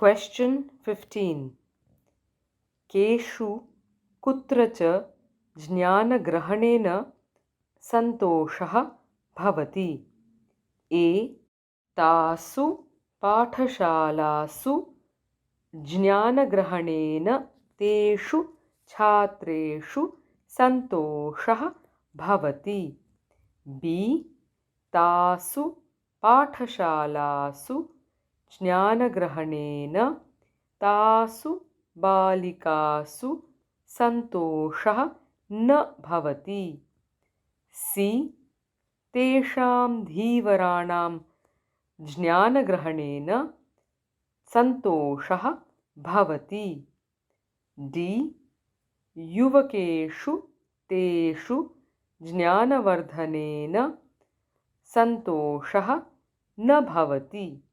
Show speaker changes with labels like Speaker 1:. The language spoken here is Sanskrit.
Speaker 1: Question 15. केषु कुत्र च ज्ञानग्रहणेन सन्तोषः भवति? ए. तासु पाठशालासु ज्ञानग्रहणेन तेषु छात्रेषु सन्तोषः भवति. बी. तासु पाठशालासु ज्ञानग्रहणेन तासु बालिकासु सन्तोषः न भवति. सी. तेषां धीवराणां ज्ञानग्रहणेन सन्तोषः भवति. डी. युवकेषु तेषु ज्ञानवर्धनेन सन्तोषः न भवति.